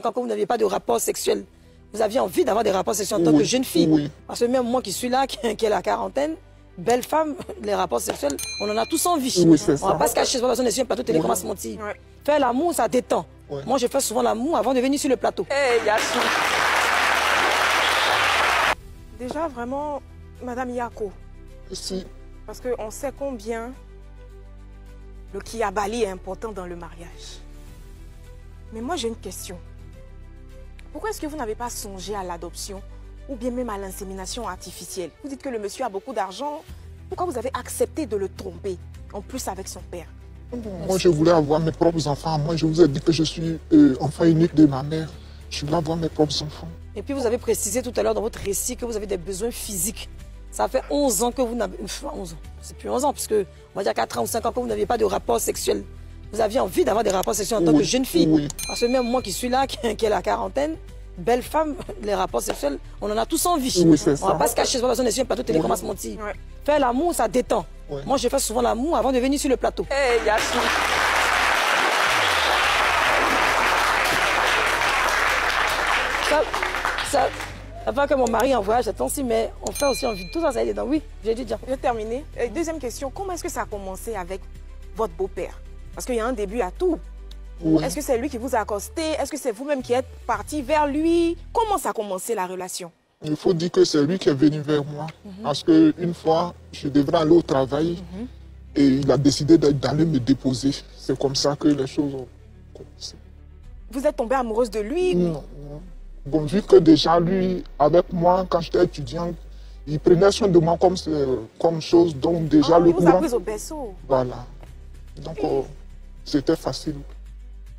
Quand vous n'aviez pas de rapport sexuel, vous aviez envie d'avoir des rapports sexuels en tant que jeune fille. Oui. Parce que même moi qui suis là, qui est la quarantaine, belle femme, les rapports sexuels, on en a tous envie. Oui, c'est on ne va pas se cacher, c'est pas parce qu'on est sur un plateau télé qu'on va se mentir. Faire l'amour, ça détend. Moi, je fais souvent l'amour avant de venir sur le plateau. Yassou. Déjà, vraiment, Madame Yako. Si. Parce qu'on sait combien le Kiabali est important dans le mariage. Mais moi, j'ai une question. Pourquoi est-ce que vous n'avez pas songé à l'adoption ou bien même à l'insémination artificielle? Vous dites que le monsieur a beaucoup d'argent. Pourquoi vous avez accepté de le tromper, en plus avec son père? Moi, je voulais avoir mes propres enfants. Moi, je vous ai dit que je suis enfant unique de ma mère. Je voulais avoir mes propres enfants. Et puis, vous avez précisé tout à l'heure dans votre récit que vous avez des besoins physiques. Ça fait 11 ans que vous n'avez... Enfin, 11 ans. C'est plus 11 ans, puisque on va dire 4 ans ou 5 ans que vous n'aviez pas de rapport sexuel. Vous aviez envie d'avoir des rapports sexuels en tant que jeune fille. Oui. Parce que même moi qui suis là, qui est la quarantaine, belle femme, les rapports sexuels, on en a tous envie. Oui, c'est on ça. ne va pas se cacher, c'est pas parce qu'on est sur un plateau télé qu'on va se mentir. Faire l'amour, ça détend. Moi, je fais souvent l'amour avant de venir sur le plateau. Yassou. Ça va que mon mari en voyage cette temps-ci, mais on fait aussi envie. Tout ça, ça y est dedans. Oui, j'ai dit déjà. Je vais terminer. Deuxième question, comment est-ce que ça a commencé avec votre beau-père? Parce qu'il y a un début à tout. Oui. Est-ce que c'est lui qui vous a accosté? Est-ce que c'est vous-même qui êtes parti vers lui? Comment ça a commencé la relation? Il faut dire que c'est lui qui est venu vers moi. Parce qu'une fois, je devrais aller au travail et il a décidé d'aller me déposer. C'est comme ça que les choses ont commencé. Vous êtes tombée amoureuse de lui? Non. Bon, vu que déjà lui, avec moi, quand j'étais étudiant, il prenait soin de moi comme chose. Donc déjà le il vous a courant... pris au berceau. Voilà. Donc c'était facile.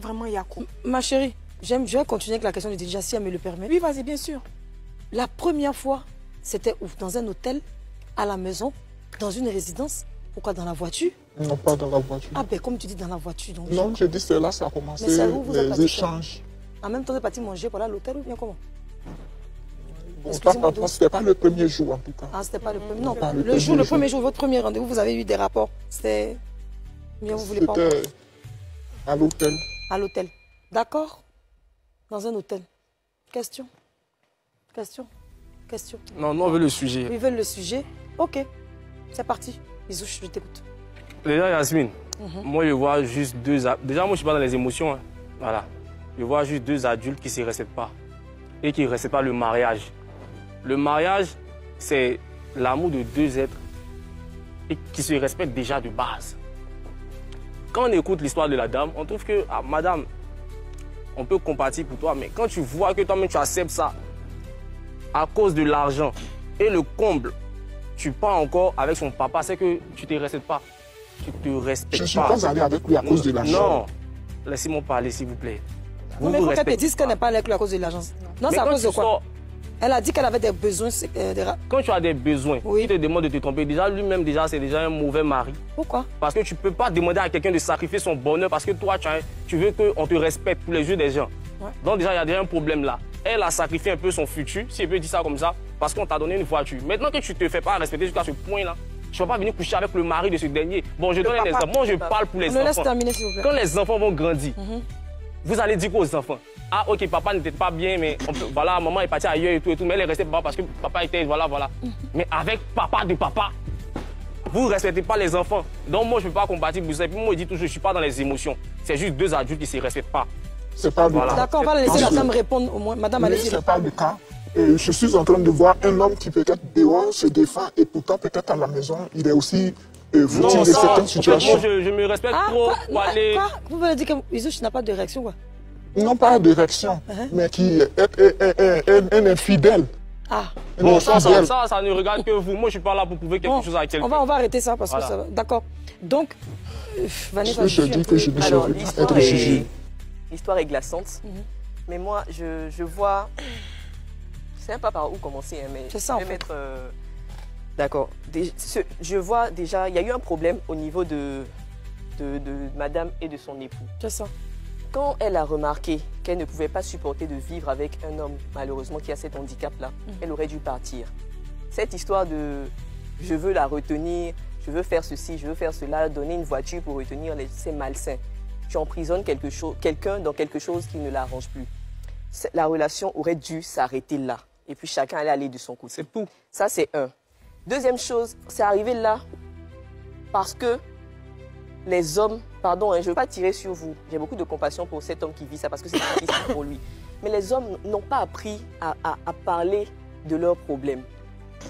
Vraiment, Yakou. Ma chérie, je vais continuer avec la question de Déjà, si elle me le permet. Oui, vas-y, bien sûr. La première fois, c'était où? Dans un hôtel, à la maison, dans une résidence? Pourquoi dans la voiture? Non, pas dans la voiture. Ah ben, comme tu dis, dans la voiture. Donc, non, j'ai dit c'est là ça a commencé, les échanges. En même temps, vous êtes parti manger pour l'hôtel ou bien comment? Bon, c'était pas le premier jour en tout cas. Ah, c'était pas le premier. Non, pas le premier jour, votre premier rendez-vous, vous avez eu des rapports. C'était... Bien, vous voulez pas? C'était à l'hôtel. À l'hôtel. D'accord? Dans un hôtel. Question? Question? Question? Non, nous on veut le sujet. Ils veulent le sujet? Ok. C'est parti. Bisous, je t'écoute. Déjà, Yasmine, moi je vois juste deux... Déjà, moi je suis pas dans les émotions. Hein. Voilà. Je vois juste deux adultes qui ne se respectent pas. Et qui ne respectent pas le mariage. Le mariage, c'est l'amour de deux êtres et qui se respectent déjà de base. Quand on écoute l'histoire de la dame, on trouve que, ah, madame, on peut compatir pour toi, mais quand tu vois que toi-même tu acceptes ça à cause de l'argent et le comble, tu pars encore avec son papa, c'est que tu ne te respectes pas. Tu te respectes pas. Je ne suis pas allé avec lui à cause de l'argent. Non, laissez-moi parler, s'il vous plaît. Vous mais il faut qu'elle te dise qu'elle n'est pas avec lui à cause de l'argent. Non, c'est à cause de quoi? Elle a dit qu'elle avait des besoins. Quand tu as des besoins, il te demande de te tromper. Déjà, lui-même, c'est déjà un mauvais mari. Pourquoi? Parce que tu ne peux pas demander à quelqu'un de sacrifier son bonheur parce que toi, tu veux qu'on te respecte pour les yeux des gens. Donc déjà, il y a déjà un problème là. Elle a sacrifié un peu son futur, si elle peut dire ça comme ça, parce qu'on t'a donné une voiture. Maintenant que tu ne te fais pas respecter jusqu'à ce point-là, tu ne vas pas venir coucher avec le mari de ce dernier. Bon, je donne un exemple. Moi, je parle pour les enfants. Laisse terminer, s'il vous plaît. Quand les enfants vont grandir, vous allez dire quoi aux enfants? Ah, ok, papa n'était pas bien, mais voilà, maman est partie ailleurs et tout, mais elle est restée papa parce que papa était, voilà. Mais avec papa de papa, vous ne respectez pas les enfants. Donc moi, je ne peux pas combattre pour ça. Et puis moi, je dis toujours, je ne suis pas dans les émotions. C'est juste deux adultes qui ne se respectent pas. C'est pas le cas. D'accord, on va laisser la dame répondre au moins. Madame, allez-y. C'est pas le cas. Je suis en train de voir un homme qui peut-être dehors se défend et pourtant peut-être à la maison, il est aussi victime de certaines situations. En fait, je me respecte trop pour aller... Vous voulez dire que Isouche n'a pas de réaction, quoi? Non, pas de réaction, mais qui est un infidèle. Ah. Bon, ça ne regarde que vous. Moi, je ne suis pas là pour prouver quelque chose à quelqu'un. On va arrêter ça parce que ça va. D'accord. Donc, Vanessa, je dis que je ne saurais pas être jugée. L'histoire est glaçante, mais moi, je vois... Je ne sais même pas par où commencer, hein, mais ça, je vais mettre... D'accord. Je vois déjà, il y a eu un problème au niveau de madame et de son époux. C'est ça. Quand elle a remarqué qu'elle ne pouvait pas supporter de vivre avec un homme, malheureusement, qui a cet handicap-là, elle aurait dû partir. Cette histoire de « je veux la retenir, je veux faire ceci, je veux faire cela », donner une voiture pour retenir, c'est malsain. Tu emprisonnes quelqu'un dans quelque chose qui ne l'arrange plus. la relation aurait dû s'arrêter là. Et puis chacun allait aller de son côté. C'est tout. Ça, c'est un. Deuxième chose, c'est arrivé là parce que les hommes, pardon, je ne veux pas tirer sur vous. J'ai beaucoup de compassion pour cet homme qui vit ça parce que c'est difficile pour lui. Mais les hommes n'ont pas appris à parler de leurs problèmes.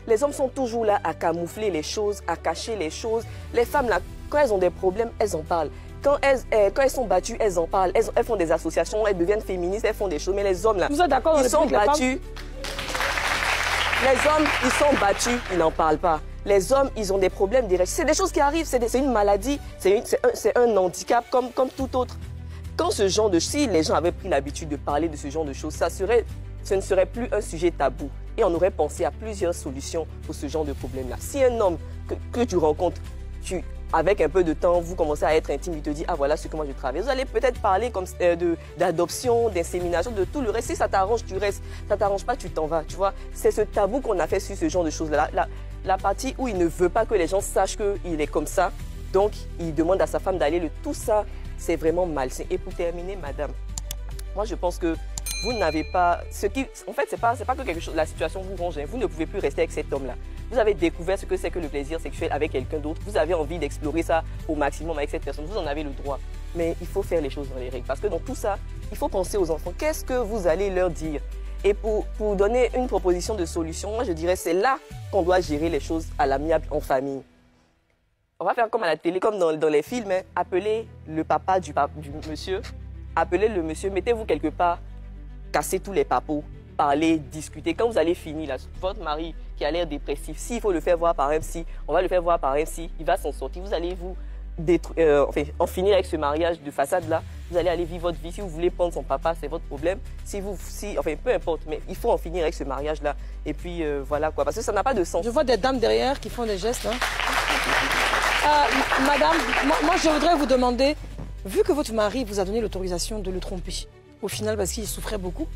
Les hommes sont toujours là à camoufler les choses, à cacher les choses. Les femmes, là, quand elles ont des problèmes, elles en parlent. Quand elles sont battues, elles en parlent. Elles font des associations, elles deviennent féministes, elles font des choses. Mais les hommes, là, Vous êtes d'accord, ils sont battus. Les hommes, ils sont battus, ils n'en parlent pas. Les hommes, ils ont des problèmes directs. C'est des choses qui arrivent, c'est une maladie, c'est un handicap comme tout autre. Quand si les gens avaient pris l'habitude de parler de ce genre de choses, ce ne serait plus un sujet tabou. Et on aurait pensé à plusieurs solutions pour ce genre de problème-là. Si un homme que tu rencontres, avec un peu de temps, vous commencez à être intime, il te dit « Ah, voilà ce que moi je travaille ». Vous allez peut-être parler d'adoption, d'insémination, de tout le reste. Si ça t'arrange, tu restes. Ça ne t'arrange pas, tu t'en vas. Tu vois, c'est ce tabou qu'on a fait sur ce genre de choses-là. La partie où il ne veut pas que les gens sachent qu'il est comme ça, donc il demande à sa femme d'aller. Tout ça, c'est vraiment malsain. Et pour terminer, madame, moi je pense que vous n'avez pas... En fait, c'est pas que quelque chose, la situation vous ronge. Vous ne pouvez plus rester avec cet homme-là. Vous avez découvert ce que c'est que le plaisir sexuel avec quelqu'un d'autre. Vous avez envie d'explorer ça au maximum avec cette personne. Vous en avez le droit. Mais il faut faire les choses dans les règles. Parce que dans tout ça, il faut penser aux enfants. Qu'est-ce que vous allez leur dire? Et pour donner une proposition de solution, moi je dirais c'est là qu'on doit gérer les choses à l'amiable en famille. On va faire comme à la télé, comme dans les films. Hein. Appelez le papa du monsieur. Appelez le monsieur. Mettez-vous quelque part. Cassez tous les papeaux. Parler, discuter. Quand vous allez finir, là, votre mari qui a l'air dépressif, s'il faut le faire voir par un psy, on va le faire voir par un psy, il va s'en sortir. Vous allez en finir avec ce mariage de façade-là. Vous allez aller vivre votre vie. Si vous voulez prendre son papa, c'est votre problème. Peu importe, mais il faut en finir avec ce mariage-là. Et puis, voilà quoi, parce que ça n'a pas de sens. Je vois des dames derrière qui font des gestes. Hein. Madame, moi, je voudrais vous demander, vu que votre mari vous a donné l'autorisation de le tromper, au final, parce qu'il souffrait beaucoup,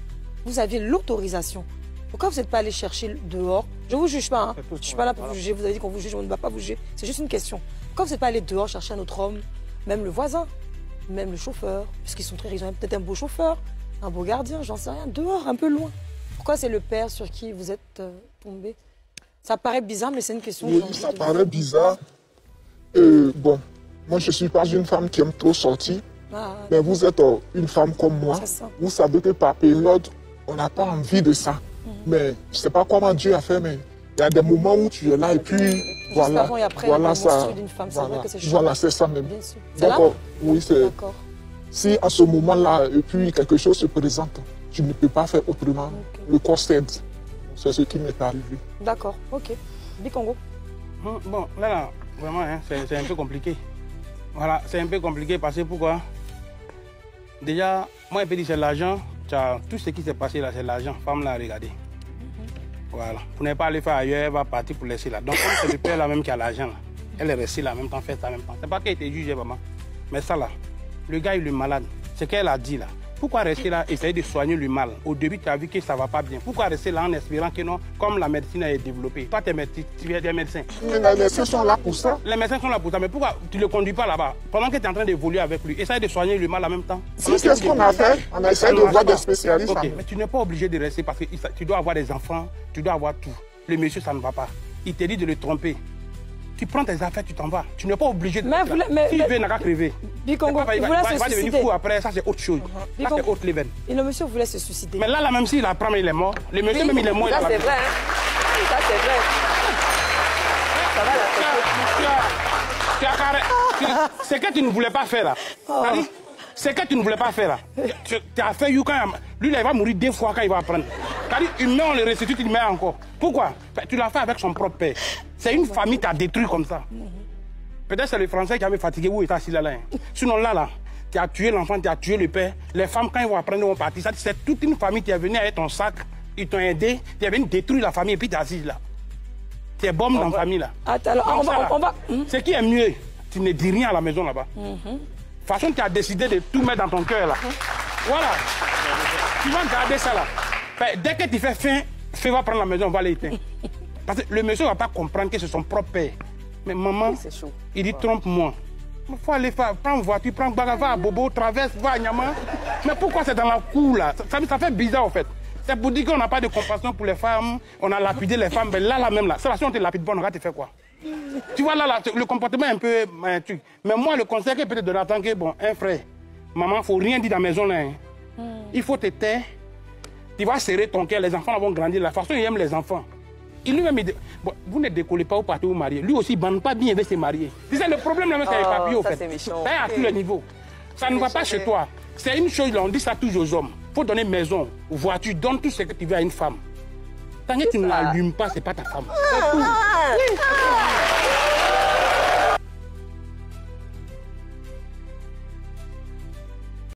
vous aviez l'autorisation. Pourquoi vous n'êtes pas allé chercher dehors? Je ne vous juge pas, hein. Je ne suis pas là pour vous juger. Vous avez dit qu'on vous juge, on ne va pas vous juger. C'est juste une question. Pourquoi vous n'êtes pas allé dehors chercher un autre homme, même le voisin, même le chauffeur, puisqu'ils sont très riches, ils ont peut-être un beau chauffeur, un beau gardien, j'en sais rien, dehors, un peu loin. Pourquoi c'est le père sur qui vous êtes tombé? Ça paraît bizarre, mais c'est une question. Oui, ça paraît bizarre. Bon, moi je ne suis pas une femme qui aime trop sortir, mais vous êtes une femme comme moi. Vous savez que par période, on n'a pas envie de ça. Mais je ne sais pas comment Dieu a fait, mais il y a des moments où tu es là et puis voilà, avant et après, voilà ça. Voilà, c'est ça même. Donc, oui, c'est. Si à ce moment-là, et puis quelque chose se présente, tu ne peux pas faire autrement. Le corps cède. C'est ce qui m'est arrivé. D'accord, ok. Bikongo. Bon, là, vraiment, hein, c'est un peu compliqué. Voilà, c'est un peu compliqué parce que pourquoi? Déjà, moi, je peux dire c'est l'argent. Tout ce qui s'est passé là, c'est l'argent. Femme l'a regardé. Voilà. Pour ne pas aller faire ailleurs, elle va partir pour laisser là. Donc, comme c'est le père là même qui a l'argent, elle est restée là en même temps, fait ça en même temps. C'est pas qu'elle était jugée, maman. Mais ça là, le gars il est malade. C'est qu'elle a dit là. Pourquoi rester là, essayer de soigner le mal? Au début, tu as vu que ça ne va pas bien. Pourquoi rester là en espérant que non, comme la médecine est développée? Toi, tu es des médecins. Mais les médecins sont là pour ça. Les médecins sont là pour ça. Mais pourquoi tu ne le conduis pas là-bas? Pendant que tu es en train d'évoluer avec lui, essaye de soigner le mal en même temps. C'est ce qu'on a fait. On a essayé de voir des spécialistes. Okay. Mais tu n'es pas obligé de rester parce que tu dois avoir des enfants, tu dois avoir tout. Le monsieur, ça ne va pas. Il te dit de le tromper. Tu prends tes affaires, tu t'en vas. Tu n'es pas obligé de... Mais si tu veux, il n'a qu'à crever. Bikongo, il va devenir fou après, ça c'est autre chose. Ça c'est autre level. Et le monsieur voulait se suicider. Mais là même s'il apprend, il est mort. Le monsieur même il est mort. Ça c'est vrai. Hein. Ça c'est vrai. Ça va la C'est que tu ne voulais pas faire là. C'est que tu ne voulais pas faire là. Tu as fait you quand lui là, il va mourir 2 fois quand il va apprendre. Il met, on le restitue, il met encore. Pourquoi? Tu l'as fait avec son propre père. C'est une famille qui t'a détruit comme ça. Peut-être c'est le Français qui avait fatigué où il est assis là. Sinon là, tu as tué l'enfant, tu as tué le père. Les femmes, quand ils vont apprendre, ils vont partir. C'est toute une famille qui est venue avec ton sac. Ils t'ont aidé. Tu es venu détruire la famille et puis tu es assis là. Tu es bombe dans la famille là. Alors, on va... Ce qui est mieux, tu ne dis rien à la maison là-bas. De toute façon, tu as décidé de tout mettre dans ton cœur là. Voilà. Tu vas garder ça là. Dès que tu fais faim, fais va prendre la maison, on va l'éteindre. Parce que le monsieur ne va pas comprendre que c'est son propre père. Mais maman, il dit trompe-moi. Il faut aller faire, prends une voiture, prends baga, va à Bobo, traverse, va à Nyama. Mais pourquoi c'est dans la cour là? Ça fait bizarre en fait. C'est pour dire qu'on n'a pas de compassion pour les femmes, on a lapidé les femmes, mais là même là, si on te lapide pas, on aura te faire quoi? Tu vois là, le comportement est un peu... Mais moi, le conseil que peut-être donner en tant que, bon, un frère, maman, il ne faut rien dire dans la maison là. Hein. Il faut te taire, tu vas serrer ton cœur, les enfants vont grandir, la façon il aime les enfants. Il lui-même, bon, vous ne décollez pas ou partez vous marier. Lui aussi, il ne bande pas bien, il veut se marier. C'est le problème, là, c'est les papiers, au fait. C'est méchant. À tous les niveaux. Ça ne va pas chez toi. C'est une chose, là, on dit ça toujours aux hommes. Il faut donner maison, voiture, donne tout ce que tu veux à une femme. Tant que tu ne l'allumes pas, ce n'est pas ta femme.